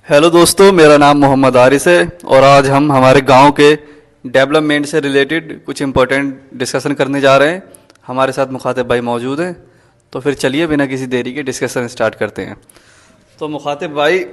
Hello दोस्तों, मेरा नाम मोहम्मद आरिस है और आज हम हमारे गांव के डेवलपमेंट से रिलेटेड कुछ इम्पोर्टेंट डिस्कशन करने जा रहे हैं। हमारे साथ मुखातिब भाई मौजूद हैं, तो फिर चलिए बिना किसी देरी के डिस्कशन स्टार्ट करते हैं। तो मुखातिब भाई,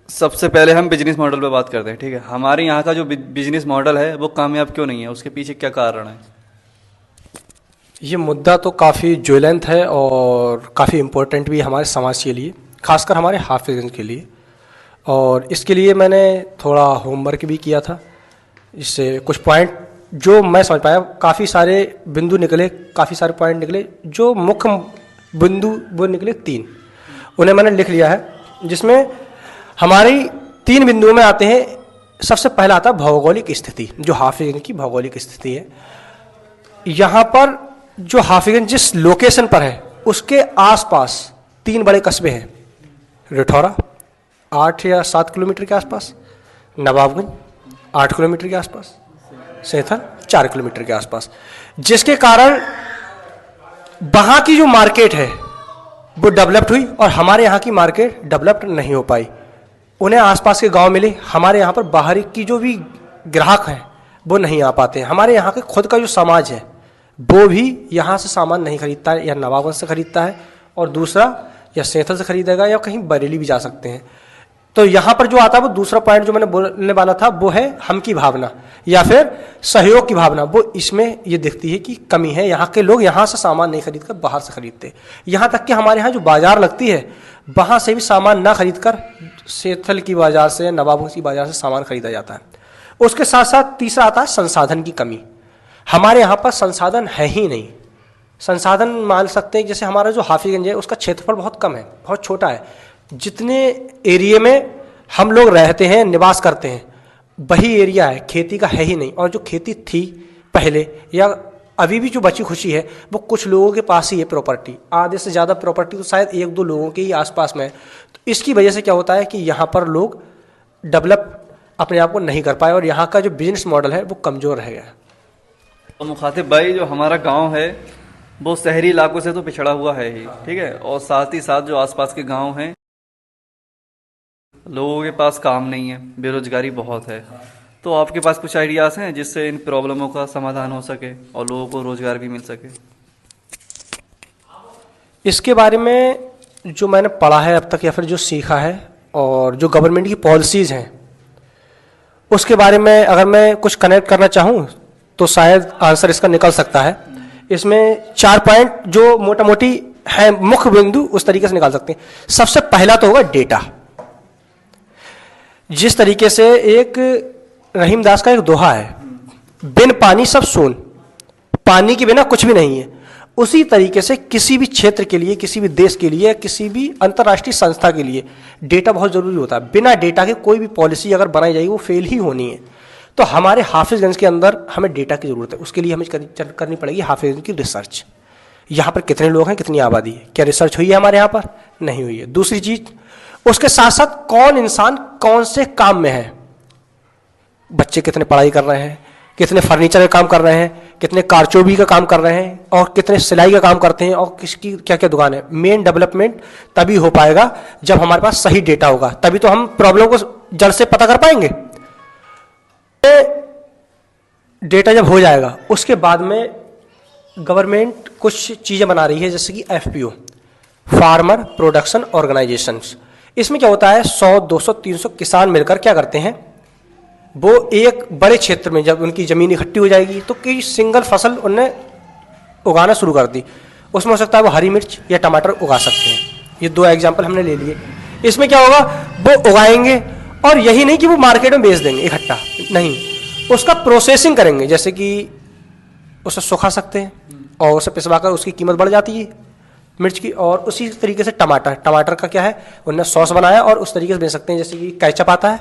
सबसे पहले हम बिजनेस मॉडल पे बात करते हैं, ठीक है। हमारे यहाँ का जो बिजनेस मॉडल है वो कामयाब क्यों नहीं है, उसके पीछे क्या कारण है? ये मुद्दा तो काफ़ी ज्वलंत है और काफ़ी इम्पोर्टेंट भी है हमारे समाज के लिए, खासकर हमारे हाफिज़ के लिए। और इसके लिए मैंने थोड़ा होमवर्क भी किया था। इससे कुछ पॉइंट जो मैं समझ पाया, काफ़ी सारे बिंदु निकले, काफ़ी सारे पॉइंट निकले। जो मुख्य बिंदु वो निकले 3, उन्हें मैंने लिख लिया है, जिसमें हमारी 3 बिंदुओं में आते हैं। सबसे पहला आता है भौगोलिक स्थिति, जो हाफिज़ की भौगोलिक स्थिति है। यहाँ पर जो हाफिज़ जिस लोकेशन पर है उसके आसपास 3 बड़े कस्बे हैं। रिठौरा 8 या 7 किलोमीटर के आसपास, नवाबगंज 8 किलोमीटर के आसपास, सेंथल 4 किलोमीटर के आसपास, जिसके कारण वहाँ की जो मार्केट है वो डेवलप्ड हुई और हमारे यहाँ की मार्केट डेवलप्ड नहीं हो पाई। उन्हें आसपास के गांव मिले, हमारे यहाँ पर बाहरी की जो भी ग्राहक हैं वो नहीं आ पाते हैं। हमारे यहाँ के खुद का जो समाज है वो भी यहाँ से सामान नहीं खरीदता है, या नवाबगंज से खरीदता है, और दूसरा या सेंथल से खरीदेगा या कहीं बरेली भी जा सकते हैं। तो यहाँ पर जो आता है वो दूसरा पॉइंट जो मैंने बोलने वाला था वो है हम की भावना या फिर सहयोग की भावना। वो इसमें ये दिखती है कि कमी है। यहाँ के लोग यहाँ से सामान नहीं खरीद कर बाहर से खरीदते। यहाँ तक कि हमारे यहाँ जो बाजार लगती है वहाँ से भी सामान ना खरीद कर सेंथल की बाजार से, नवाबगंज की बाजार से सामान खरीदा जाता है। उसके साथ साथ तीसरा आता है संसाधन की कमी। हमारे यहाँ पर संसाधन है ही नहीं। संसाधन मान सकते हैं, जैसे हमारा जो हाफिज़गंज है उसका क्षेत्रफल बहुत कम है, बहुत छोटा है। जितने एरिया में हम लोग रहते हैं, निवास करते हैं, वही एरिया है, खेती का है ही नहीं। और जो खेती थी पहले या अभी भी जो बची खुशी है वो कुछ लोगों के पास ही है प्रॉपर्टी। आधे से ज़्यादा प्रॉपर्टी तो शायद 1-2 लोगों के ही आसपास में है। तो इसकी वजह से क्या होता है कि यहाँ पर लोग डेवलप अपने आप को नहीं कर पाए और यहाँ का जो बिजनेस मॉडल है वो कमज़ोर रह गया। तो मुखातिब भाई, जो हमारा गांव है वो शहरी इलाकों से तो पिछड़ा हुआ है ही, ठीक है, और साथ ही साथ जो आसपास के गांव हैं लोगों के पास काम नहीं है, बेरोजगारी बहुत है। तो आपके पास कुछ आइडियाज़ हैं जिससे इन प्रॉब्लमों का समाधान हो सके और लोगों को रोजगार भी मिल सके? इसके बारे में जो मैंने पढ़ा है अब तक या फिर जो सीखा है और जो गवर्नमेंट की पॉलिसीज़ हैं उसके बारे में अगर मैं कुछ कनेक्ट करना चाहूँ तो शायद आंसर इसका निकल सकता है। इसमें 4 पॉइंट जो मोटा मोटी है मुख्य बिंदु उस तरीके से निकाल सकते हैं। सबसे पहला तो होगा डेटा। जिस तरीके से एक रहीमदास का एक दोहा है, बिन पानी सब सून, पानी के बिना कुछ भी नहीं है। उसी तरीके से किसी भी क्षेत्र के लिए, किसी भी देश के लिए, किसी भी अंतर्राष्ट्रीय संस्था के लिए डेटा बहुत जरूरी होता है। बिना डेटा के कोई भी पॉलिसी अगर बनाई जाएगी वो फेल ही होनी है। तो हमारे हाफिज़गंज के अंदर हमें डेटा की ज़रूरत है। उसके लिए हमें करनी पड़ेगी हाफिज़गंज की रिसर्च। यहाँ पर कितने लोग हैं, कितनी आबादी है, क्या रिसर्च हुई है हमारे यहाँ पर? नहीं हुई है। दूसरी चीज़, उसके साथ साथ कौन इंसान कौन से काम में है, बच्चे कितने पढ़ाई कर रहे हैं, कितने फर्नीचर का काम कर रहे हैं, कितने कारचोबी का काम कर रहे हैं, और कितने सिलाई का काम करते हैं, और किसकी क्या क्या दुकान है। मेन डेवलपमेंट तभी हो पाएगा जब हमारे पास सही डेटा होगा, तभी तो हम प्रॉब्लम को जड़ से पता कर पाएंगे। डेटा जब हो जाएगा उसके बाद में गवर्नमेंट कुछ चीज़ें बना रही है, जैसे कि FPO, फार्मर प्रोडक्शन ऑर्गेनाइजेशंस। इसमें क्या होता है, 100, 200, 300 किसान मिलकर क्या करते हैं, वो एक बड़े क्षेत्र में जब उनकी ज़मीन इकट्ठी हो जाएगी तो कई सिंगल फसल उन्हें उगाना शुरू कर दी। उसमें हो सकता है वो हरी मिर्च या टमाटर उगा सकते हैं। ये 2 एग्जाम्पल हमने ले लिए। इसमें क्या होगा, वो उगाएंगे और यही नहीं कि वो मार्केट में बेच देंगे इकट्ठा, नहीं, उसका प्रोसेसिंग करेंगे। जैसे कि उसे सुखा सकते हैं और उसे पिसवाकर उसकी कीमत बढ़ जाती है मिर्च की। और उसी तरीके से टमाटर का क्या है, उन्होंने सॉस बनाया और उस तरीके से बेच सकते हैं। जैसे कि कैचअप आता है,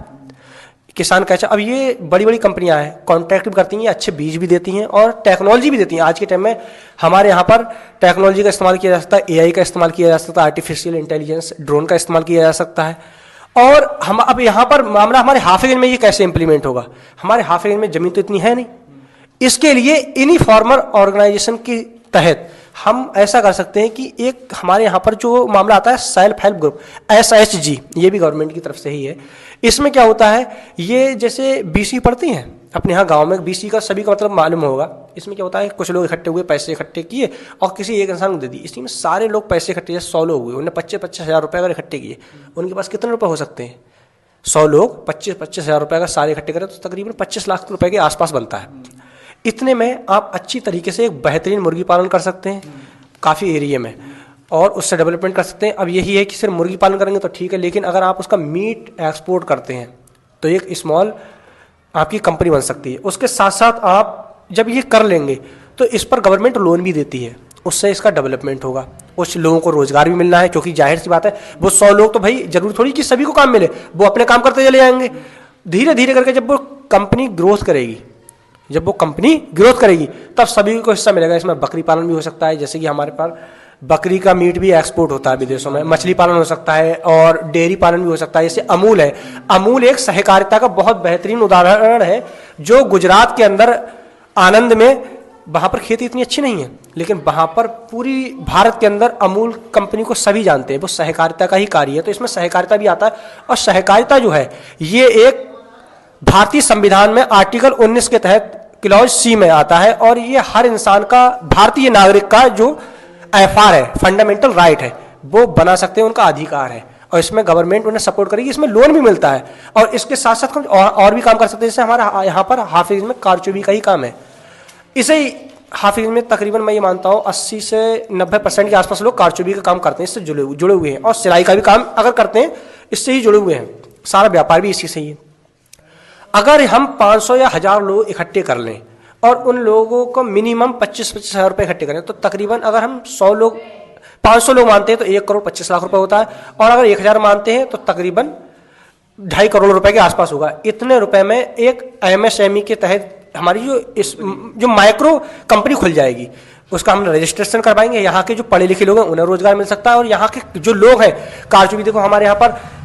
किसान कैचअप। अब ये बड़ी बड़ी कंपनियां हैं, कॉन्ट्रैक्ट भी करती हैं, अच्छे बीज भी देती हैं और टेक्नोलॉजी भी देती हैं। आज के टाइम में हमारे यहाँ पर टेक्नोलॉजी का इस्तेमाल किया जा सकता है, AI का इस्तेमाल किया जा सकता है, आर्टिफिशियल इंटेलिजेंस, ड्रोन का इस्तेमाल किया जा सकता है। और हम अब यहाँ पर मामला हमारे हाफिज़गंज में ये कैसे इंप्लीमेंट होगा, हमारे हाफिज़गंज में ज़मीन तो इतनी है नहीं। इसके लिए इन्हीं फार्मर ऑर्गेनाइजेशन के तहत हम ऐसा कर सकते हैं कि एक हमारे यहाँ पर जो मामला आता है सेल्फ हेल्प ग्रुप, SHG, ये भी गवर्नमेंट की तरफ से ही है। इसमें क्या होता है, ये जैसे बीसी पढ़ती हैं अपने यहाँ गांव में, बीसी का सभी का मतलब मालूम होगा। इसमें क्या होता है, कुछ लोग इकट्ठे हुए, पैसे इकट्ठे किए और किसी एक इंसान को दे दी। इसी में सारे लोग पैसे इकट्ठे, जैसे 100 लोग हुए, उन्हें 25-25 हज़ार रुपये अगर इकट्ठे किए, उनके पास कितने रुपये हो सकते हैं? 100 लोग 25-25 हज़ार रुपये अगर सारे इकट्ठे करें तो तकरीबन 25 लाख रुपए के आसपास बनता है। इतने में आप अच्छी तरीके से एक बेहतरीन मुर्गी पालन कर सकते हैं काफ़ी एरिया में, और उससे डेवलपमेंट कर सकते हैं। अब यही है कि सिर्फ मुर्गी पालन करेंगे तो ठीक है, लेकिन अगर आप उसका मीट एक्सपोर्ट करते हैं तो एक स्मॉल आपकी कंपनी बन सकती है। उसके साथ साथ आप जब ये कर लेंगे तो इस पर गवर्नमेंट लोन भी देती है, उससे इसका डेवलपमेंट होगा, कुछ लोगों को रोजगार भी मिलना है, क्योंकि जाहिर सी बात है वो 100 लोग तो भाई जरूरी थोड़ी कि सभी को काम मिले, वो अपने काम करते चले जाएंगे। धीरे धीरे करके जब वो कंपनी ग्रोथ करेगी, तब सभी को हिस्सा मिलेगा। इसमें बकरी पालन भी हो सकता है, जैसे कि हमारे पास बकरी का मीट भी एक्सपोर्ट होता है विदेशों में, मछली पालन हो सकता है और डेयरी पालन भी हो सकता है। जैसे अमूल है, अमूल एक सहकारिता का बहुत बेहतरीन उदाहरण है, जो गुजरात के अंदर आनंद में, वहाँ पर खेती इतनी अच्छी नहीं है, लेकिन वहाँ पर पूरी भारत के अंदर अमूल कंपनी को सभी जानते हैं, वो सहकारिता का ही कार्य है। तो इसमें सहकारिता भी आता है, और सहकारिता जो है ये एक भारतीय संविधान में आर्टिकल 19 के तहत क्लॉज C में आता है, और ये हर इंसान का, भारतीय नागरिक का जो FR है, फंडामेंटल राइट है, वो बना सकते हैं, उनका अधिकार है, और इसमें गवर्नमेंट उन्हें सपोर्ट करेगी। इसमें लोन भी मिलता है, और इसके साथ साथ हम और भी काम कर सकते हैं। जैसे हमारा यहाँ पर हाफिज में कारचुबी का ही काम है, इसे ही हाफिज में तकरीबन मैं ये मानता हूँ 80 से 90% के आसपास लोग कारचुबी का काम करते हैं, इससे जुड़े हुए हैं, और सिलाई का भी काम अगर करते हैं इससे ही जुड़े हुए हैं, सारा व्यापार भी इसी से ही है। अगर हम 500 या 1000 लोग इकट्ठे कर लें और उन लोगों को मिनिमम 25-25 हज़ार रुपये इकट्ठे करें, तो तकरीबन अगर हम 500 लोग मानते हैं तो 1 करोड़ 25 लाख रुपए होता है, और अगर 1000 मानते हैं तो तकरीबन 2.5 करोड़ रुपए के आसपास होगा। इतने रुपए में एक MSME के तहत हमारी जो माइक्रो कंपनी खुल जाएगी, उसका हम रजिस्ट्रेशन करवाएंगे। यहाँ के जो पढ़े लिखे लोग हैं उन्हें रोजगार मिल सकता है, और यहाँ के जो लोग हैं कारचुबी, देखो हमारे यहाँ पर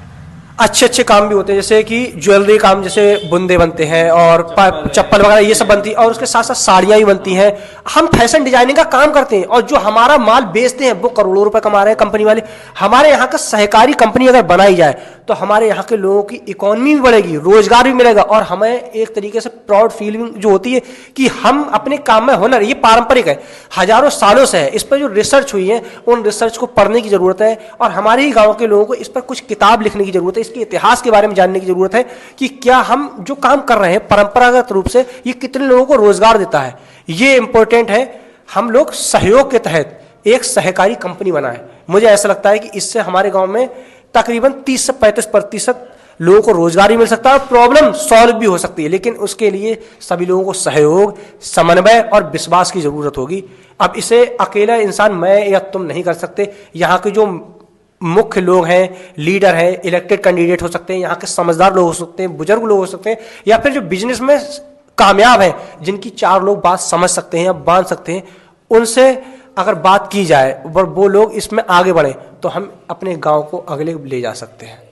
अच्छे काम भी होते हैं, जैसे कि ज्वेलरी काम, जैसे बुंदे बनते हैं और चप्पल वगैरह ये सब बनती है, और उसके साथ साथ साड़ियाँ भी बनती हैं। हम फैशन डिजाइनिंग का काम करते हैं, और जो हमारा माल बेचते हैं वो करोड़ों रुपए कमा रहे हैं कंपनी वाले। हमारे यहाँ का सहकारी कंपनी अगर बनाई जाए तो हमारे यहाँ के लोगों की इकोनॉमी भी बढ़ेगी, रोजगार भी मिलेगा, और हमें एक तरीके से प्राउड फीलिंग जो होती है कि हम अपने काम में हुनर, ये पारंपरिक है, हजारों सालों से है, इस पर जो रिसर्च हुई है उन रिसर्च को पढ़ने की जरूरत है, और हमारे ही गाँव के लोगों को इस पर कुछ किताब लिखने की जरूरत है, इसके इतिहास के बारे में जानने की जरूरत है कि क्या हम जो काम कर रहे हैं परंपरागत रूप से ये कितने लोगों को रोजगार देता है। ये इंपॉर्टेंट है। हम लोग सहयोग के तहत एक सहकारी कंपनी बनाएं। मुझे ऐसा लगता है कि इससे हमारे गांव में तकरीबन 30 से 35% लोगों को रोजगार भी मिल सकता है और प्रॉब्लम सॉल्व भी हो सकती है, लेकिन उसके लिए सभी लोगों को सहयोग, समन्वय और विश्वास की जरूरत होगी। अब इसे अकेला इंसान मैं या तुम नहीं कर सकते। यहाँ के जो मुख्य लोग हैं, लीडर हैं, इलेक्टेड कैंडिडेट हो सकते हैं, यहाँ के समझदार लोग हो सकते हैं, बुजुर्ग लोग हो सकते हैं, या फिर जो बिजनेस में कामयाब हैं, जिनकी 4 लोग बात समझ सकते हैं या बांध सकते हैं, उनसे अगर बात की जाए और वो लोग इसमें आगे बढ़े तो हम अपने गांव को अगले ले जा सकते हैं।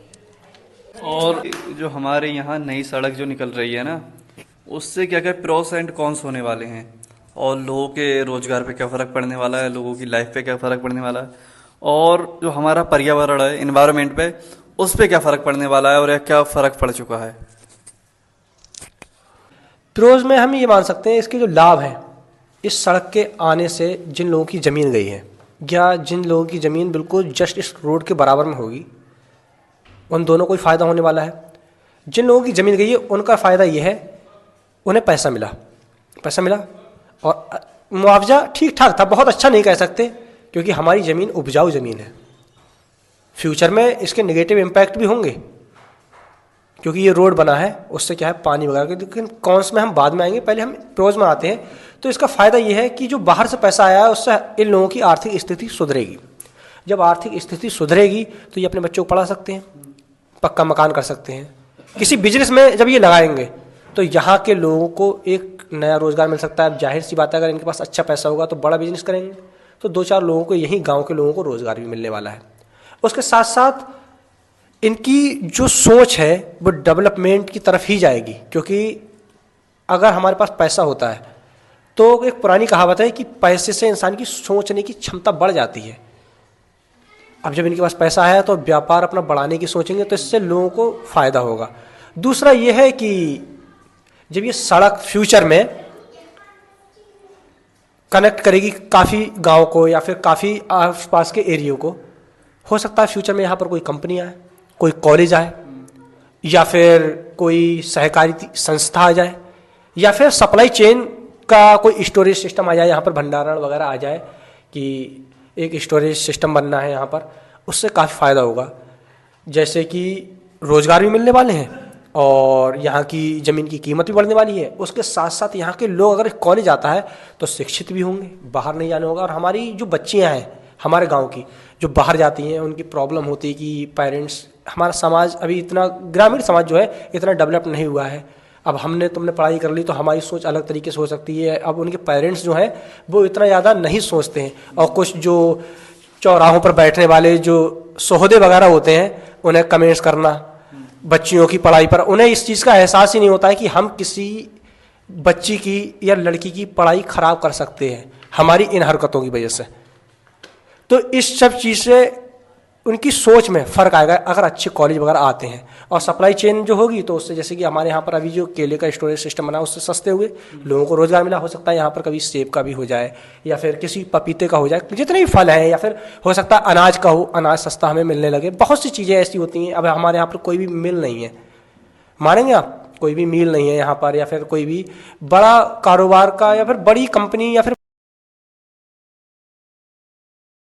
और जो हमारे यहाँ नई सड़क जो निकल रही है ना, उससे क्या क्या प्रोस एंड कॉन्स होने वाले हैं, और लोगों के रोजगार पे क्या फ़र्क पड़ने वाला है, लोगों की लाइफ पे क्या फ़र्क पड़ने वाला है, और जो हमारा पर्यावरण है, इन्वायरमेंट पे, उस पे क्या फ़र्क पड़ने वाला है, और या क्या फ़र्क पड़ चुका है। प्रोज में हम ये मान सकते हैं इसके जो लाभ हैं, इस सड़क के आने से जिन लोगों की ज़मीन गई है या जिन लोगों की ज़मीन बिल्कुल जस्ट इस रोड के बराबर में होगी, उन दोनों को ही फ़ायदा होने वाला है। जिन लोगों की ज़मीन गई है उनका फ़ायदा ये है, उन्हें पैसा मिला और मुआवजा ठीक ठाक था, बहुत अच्छा नहीं कह सकते क्योंकि हमारी ज़मीन उपजाऊ ज़मीन है। फ्यूचर में इसके नेगेटिव इम्पैक्ट भी होंगे क्योंकि ये रोड बना है, उससे क्या है पानी वगैरह के, लेकिन कॉन्स में हम बाद में आएंगे, पहले हम प्रोज में आते हैं। तो इसका फ़ायदा ये है कि जो बाहर से पैसा आया है उससे इन लोगों की आर्थिक स्थिति सुधरेगी। जब आर्थिक स्थिति सुधरेगी तो ये अपने बच्चों को पढ़ा सकते हैं, पक्का मकान कर सकते हैं। किसी बिजनेस में जब ये लगाएंगे तो यहाँ के लोगों को एक नया रोज़गार मिल सकता है। जाहिर सी बात है, अगर इनके पास अच्छा पैसा होगा तो बड़ा बिजनेस करेंगे, तो 2-4 लोगों को, यहीं गाँव के लोगों को रोज़गार भी मिलने वाला है। उसके साथ साथ इनकी जो सोच है वो डेवलपमेंट की तरफ ही जाएगी, क्योंकि अगर हमारे पास पैसा होता है तो एक पुरानी कहावत है कि पैसे से इंसान की सोचने की क्षमता बढ़ जाती है। अब जब इनके पास पैसा है तो व्यापार अपना बढ़ाने की सोचेंगे, तो इससे लोगों को फायदा होगा। दूसरा ये है कि जब ये सड़क फ्यूचर में कनेक्ट करेगी काफ़ी गांव को या फिर काफ़ी आसपास के एरियो को, हो सकता है फ्यूचर में यहाँ पर कोई कंपनी आए, कोई कॉलेज आए, या फिर कोई सहकारी संस्था आ जाए, या फिर सप्लाई चेन का कोई स्टोरेज सिस्टम आ जाए, यहाँ पर भंडारण वगैरह आ जाए कि एक स्टोरेज सिस्टम बनना है यहाँ पर, उससे काफ़ी फ़ायदा होगा। जैसे कि रोज़गार भी मिलने वाले हैं और यहाँ की ज़मीन की कीमत भी बढ़ने वाली है। उसके साथ साथ यहाँ के लोग अगर कॉलेज आता है तो शिक्षित भी होंगे, बाहर नहीं जाने होगा। और हमारी जो बच्चियाँ हैं हमारे गांव की, जो बाहर जाती हैं, उनकी प्रॉब्लम होती है कि पेरेंट्स, हमारा समाज अभी इतना, ग्रामीण समाज जो है इतना डेवलप नहीं हुआ है। अब तुमने पढ़ाई कर ली तो हमारी सोच अलग तरीके से हो सकती है। अब उनके पेरेंट्स जो हैं वो इतना ज़्यादा नहीं सोचते हैं। और कुछ जो चौराहों पर बैठने वाले जो सोहदे वगैरह होते हैं, उन्हें कमेंट्स करना बच्चियों की पढ़ाई पर, उन्हें इस चीज़ का एहसास ही नहीं होता है कि हम किसी बच्ची की या लड़की की पढ़ाई खराब कर सकते हैं हमारी इन हरकतों की वजह से। तो इस सब चीज़ से उनकी सोच में फ़र्क आएगा अगर अच्छे कॉलेज वगैरह आते हैं। और सप्लाई चेन जो होगी तो उससे, जैसे कि हमारे यहाँ पर अभी जो केले का स्टोरेज सिस्टम बना, उससे सस्ते हुए लोगों को रोज़गार मिला। हो सकता है यहाँ पर कभी सेब का भी हो जाए या फिर किसी पपीते का हो जाए, जितने भी फल हैं, या फिर हो सकता है अनाज का हो, अनाज सस्ता हमें मिलने लगे। बहुत सी चीज़ें ऐसी होती हैं। अब हमारे यहाँ पर कोई भी मिल नहीं है, मानेंगे आप, कोई भी मिल नहीं है यहाँ पर, या फिर कोई भी बड़ा कारोबार का या फिर बड़ी कंपनी या फिर